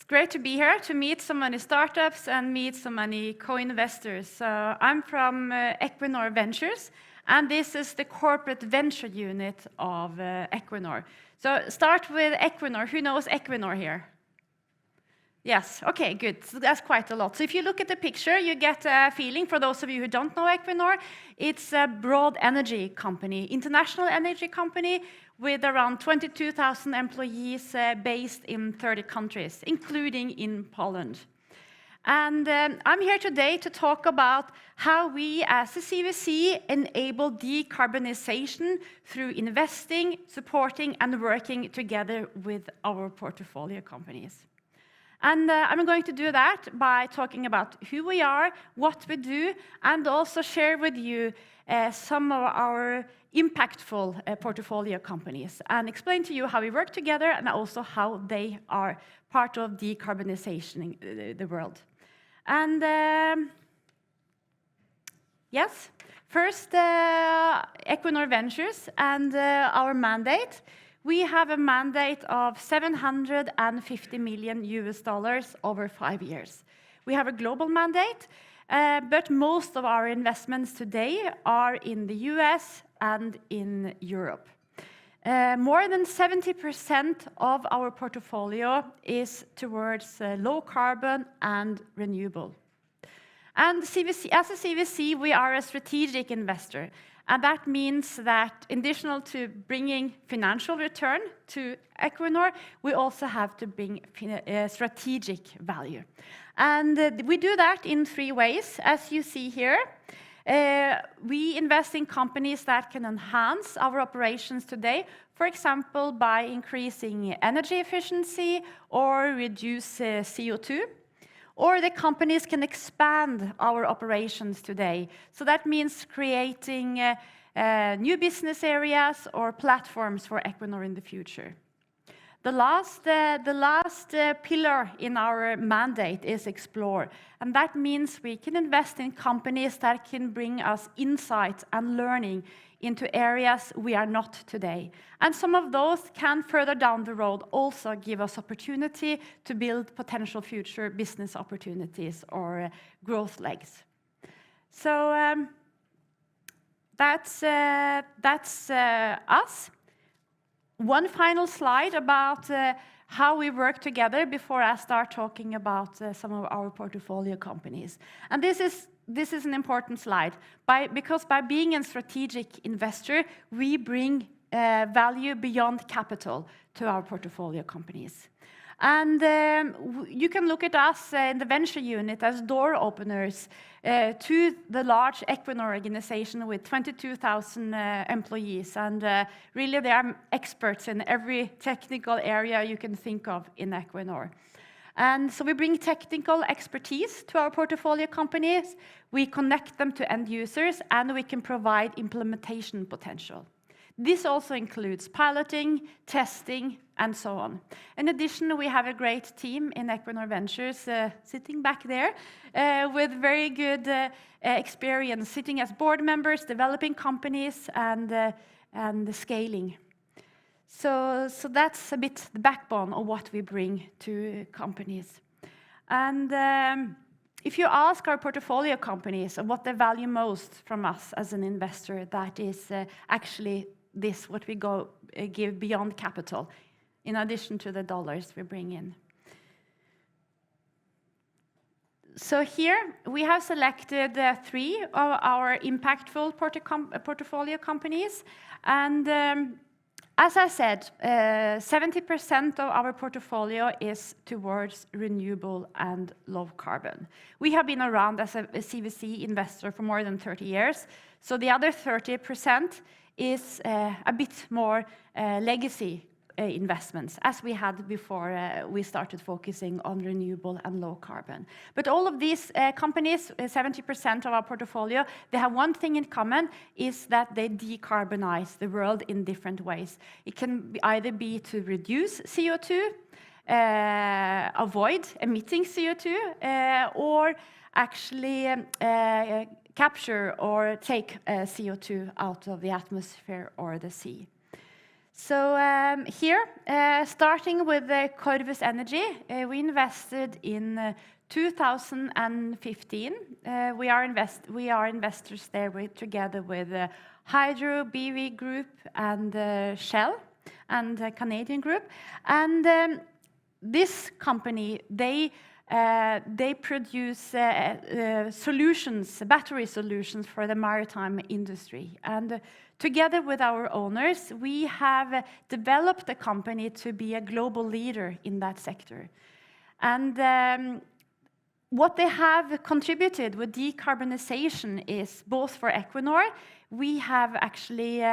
great to be here, to meet so many startups and meet so many co-investors. So I'm from Equinor Ventures, and this is the corporate venture unit of Equinor. So start with Equinor. Who knows Equinor here? Yes, okay, good. So that's quite a lot. So if you look at the picture, you get a feeling, for those of you who don't know Equinor, it's a broad energy company, international energy company with around 22,000 employees based in 30 countries, including in Poland. And I'm here today to talk about how we as a CVC enable decarbonization through investing, supporting, and working together with our portfolio companies. And I'm going to do that by talking about who we are, what we do, and also share with you some of our impactful portfolio companies, and explain to you how we work together and also how they are part of decarbonization in the world. And yes, first, Equinor Ventures and our mandate. We have a mandate of $750 million over 5 years. We have a global mandate, but most of our investments today are in the US and in Europe. More than 70% of our portfolio is towards low carbon and renewable. And CVC, as a CVC, we are a strategic investor. And that means that in addition to bringing financial return to Equinor, we also have to bring strategic value. And we do that in 3 ways, as you see here. We invest in companies that can enhance our operations today, for example, by increasing energy efficiency or reduce CO2. Or the companies can expand our operations today. So that means creating new business areas or platforms for Equinor in the future. The last pillar in our mandate is explore. And that means we can invest in companies that can bring us insights and learning into areas we are not today. And some of those can further down the road also give us opportunity to build potential future business opportunities or growth legs. So that's us. One final slide about how we work together before I start talking about some of our portfolio companies. And this is an important slide, because by being a strategic investor, we bring value beyond capital to our portfolio companies. And you can look at us in the venture unit as door openers to the large Equinor organization with 22,000 employees. And really, they are experts in every technical area you can think of in Equinor. And so we bring technical expertise to our portfolio companies, we connect them to end users, and we can provide implementation potential. This also includes piloting, testing, and so on. In addition, we have a great team in Equinor Ventures sitting back there with very good experience sitting as board members, developing companies, and scaling. So that's a bit the backbone of what we bring to companies. And if you ask our portfolio companies what they value most from us as an investor, that is actually this, what we give beyond capital, in addition to the dollars we bring in. So here we have selected 3 of our impactful portfolio companies. And as I said, 70% of our portfolio is towards renewable and low carbon. We have been around as a CVC investor for more than 30 years. So the other 30% is a bit more legacy investments, as we had before we started focusing on renewable and low carbon. But all of these companies, 70% of our portfolio, they have one thing in common, is that they decarbonize the world in different ways. It can either be to reduce CO2, avoid emitting CO2, or actually capture or take CO2 out of the atmosphere or the sea. So here, starting with Corvus Energy, we invested in 2015. We are investors there together with Hydro, BV Group, and Shell, and a Canadian group. And this company, they produce solutions, battery solutions for the maritime industry. And together with our owners, we have developed the company to be a global leader in that sector. And what they have contributed with decarbonization is both for Equinor, we have actually,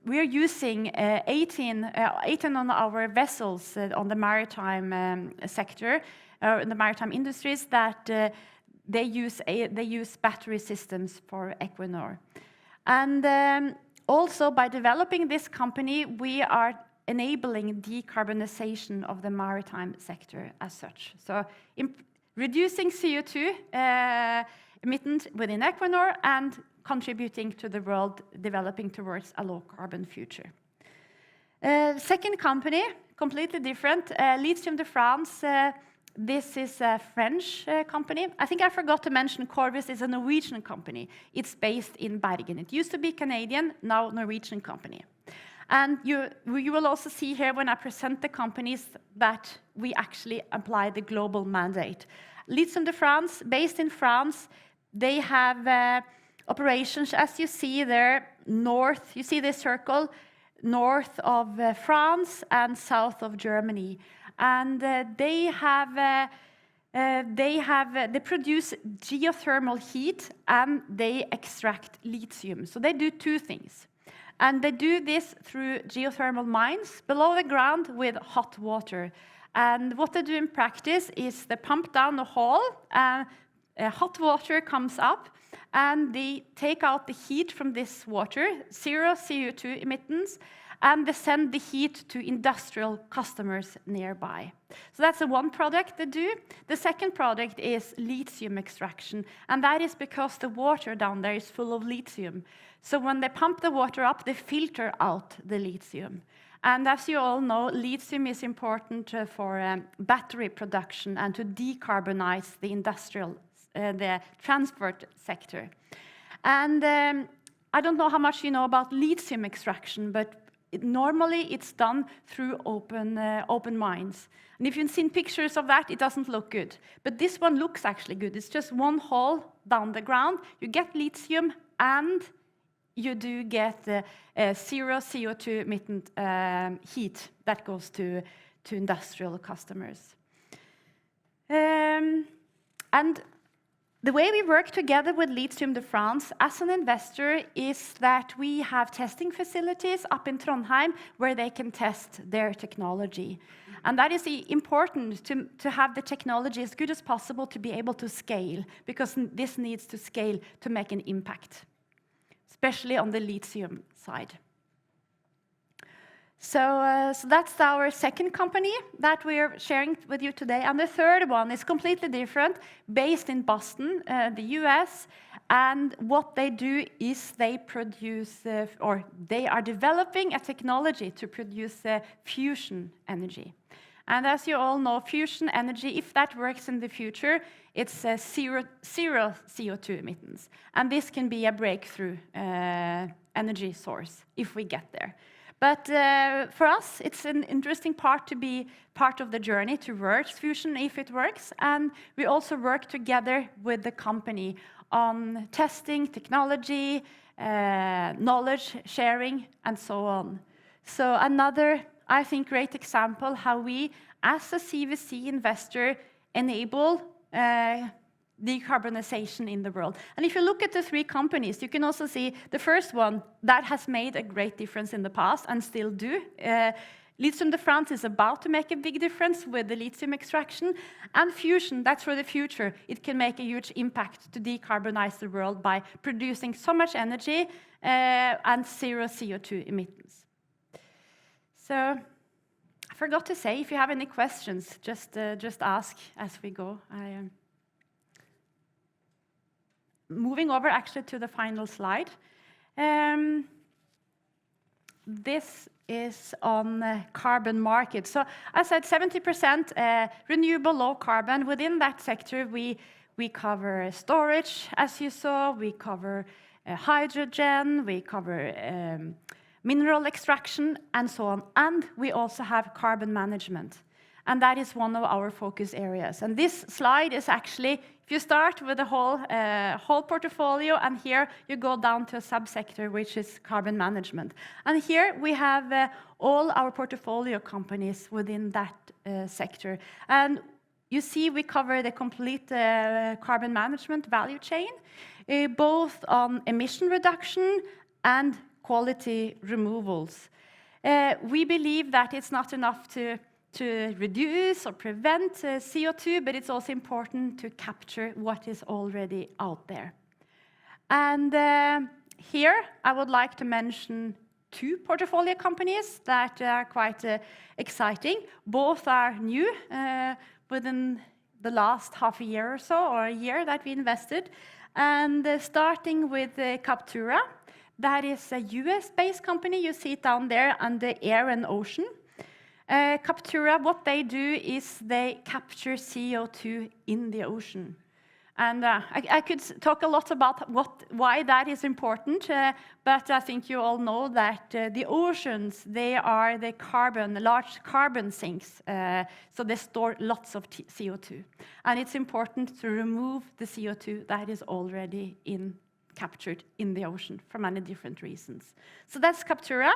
we're using 18 on our vessels on the maritime sector, in the maritime industries, that they use battery systems for Equinor. And also, by developing this company, we are enabling decarbonization of the maritime sector as such. So, reducing CO2 emissions within Equinor and contributing to the world developing towards a low-carbon future. Second company, completely different, Lithium de France. This is a French company. I think I forgot to mention Corvus is a Norwegian company. It's based in Bergen. It used to be Canadian, now Norwegian company. And you will also see here when I present the companies that we actually apply the global mandate. Lithium de France, based in France, they have operations, as you see there, north, you see this circle, north of France and south of Germany. And they produce geothermal heat and they extract lithium. So they do two things. And they do this through geothermal mines below the ground with hot water. And what they do in practice is they pump down the hole, and hot water comes up, and they take out the heat from this water, zero CO2 emissions, and they send the heat to industrial customers nearby. So that's the one product they do. The second product is lithium extraction, and that is because the water down there is full of lithium. So when they pump the water up, they filter out the lithium. And as you all know, lithium is important for battery production and to decarbonize the industrial, the transport sector. And I don't know how much you know about lithium extraction, but normally it's done through open mines. And if you've seen pictures of that, it doesn't look good. But this one looks actually good. It's just one hole down the ground. You get lithium and you do get zero CO2 emitted heat that goes to industrial customers. And the way we work together with Lithium de France as an investor is that we have testing facilities up in Trondheim where they can test their technology. And that is important to have the technology as good as possible to be able to scale, because this needs to scale to make an impact, especially on the lithium side. So that's our second company that we're sharing with you today. And the third one is completely different, based in Boston, the US. And what they do is they produce, or they are developing a technology to produce fusion energy. And as you all know, fusion energy, if that works in the future, it's zero CO2 emissions. And this can be a breakthrough energy source if we get there. But for us, it's an interesting part to be part of the journey towards fusion if it works. And we also work together with the company on testing, technology, knowledge sharing, and so on. So another, I think, great example how we, as a CVC investor, enable decarbonization in the world. And if you look at the three companies, you can also see the first one that has made a great difference in the past and still do. Lithium de France is about to make a big difference with the lithium extraction. And fusion, that's for the future. It can make a huge impact to decarbonize the world by producing so much energy and zero CO2 emissions. So I forgot to say, if you have any questions, just ask as we go. Moving over actually to the final slide. This is on carbon market. So I said 70% renewable low carbon. Within that sector, we cover storage, as you saw, we cover hydrogen, we cover mineral extraction, and so on. And we also have carbon management. And that is one of our focus areas. And this slide is actually, if you start with the whole portfolio, and here you go down to a subsector, which is carbon management. And here we have all our portfolio companies within that sector. And you see we cover the complete carbon management value chain, both on emission reduction and quality removals. We believe that it's not enough to reduce or prevent CO2, but it's also important to capture what is already out there. And here I would like to mention two portfolio companies that are quite exciting. Both are new within the last half a year or so, or a year that we invested. And starting with Captura, that is a US-based company. You see it down there under air and ocean. Captura, what they do is they capture CO2 in the ocean. And I could talk a lot about why that is important, but I think you all know that the oceans, they are the large carbon sinks, so they store lots of CO2. And it's important to remove the CO2 that is already captured in the ocean for many different reasons. So that's Captura.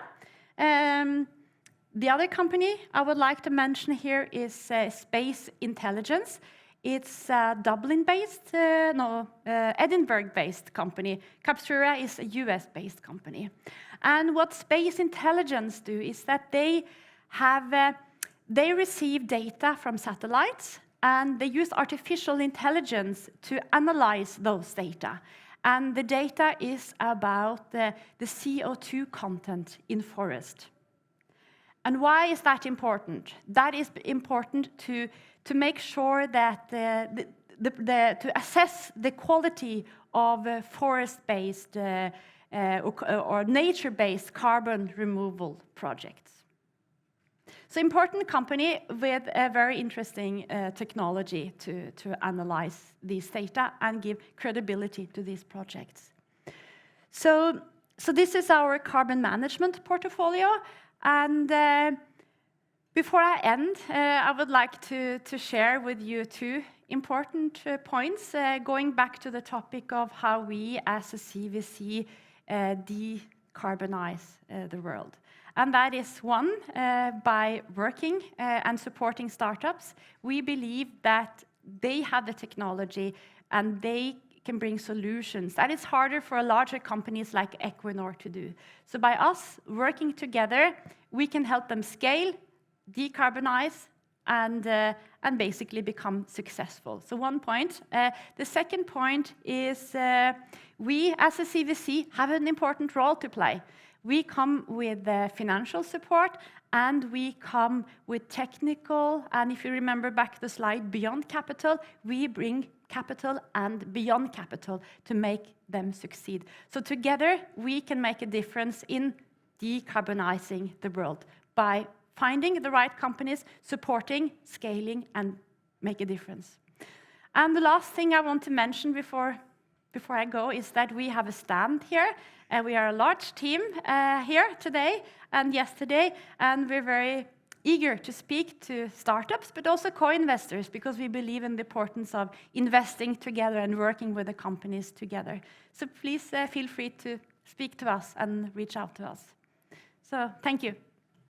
The other company I would like to mention here is Space Intelligence. It's a Edinburgh-based company. Captura is a US-based company. And what Space Intelligence do is that they receive data from satellites, and they use artificial intelligence to analyze those data. And the data is about the CO2 content in forest. And why is that important? That is important to make sure that to assess the quality of forest-based or nature-based carbon removal projects. So important company with a very interesting technology to analyze these data and give credibility to these projects. So this is our carbon management portfolio. And before I end, I would like to share with you two important points, going back to the topic of how we as a CVC decarbonize the world. And that is one, by working and supporting startups. We believe that they have the technology and they can bring solutions. That is harder for larger companies like Equinor to do. So by us working together, we can help them scale, decarbonize, and basically become successful. So one point. The second point is we as a CVC have an important role to play. We come with financial support, and we come with technical, and if you remember back the slide, beyond capital, we bring capital and beyond capital to make them succeed. So together, we can make a difference in decarbonizing the world by finding the right companies, supporting, scaling, and make a difference. And the last thing I want to mention before I go is that we have a stand here. We are a large team here today and yesterday, and we're very eager to speak to startups, but also co-investors, because we believe in the importance of investing together and working with the companies together. So please feel free to speak to us and reach out to us. So thank you.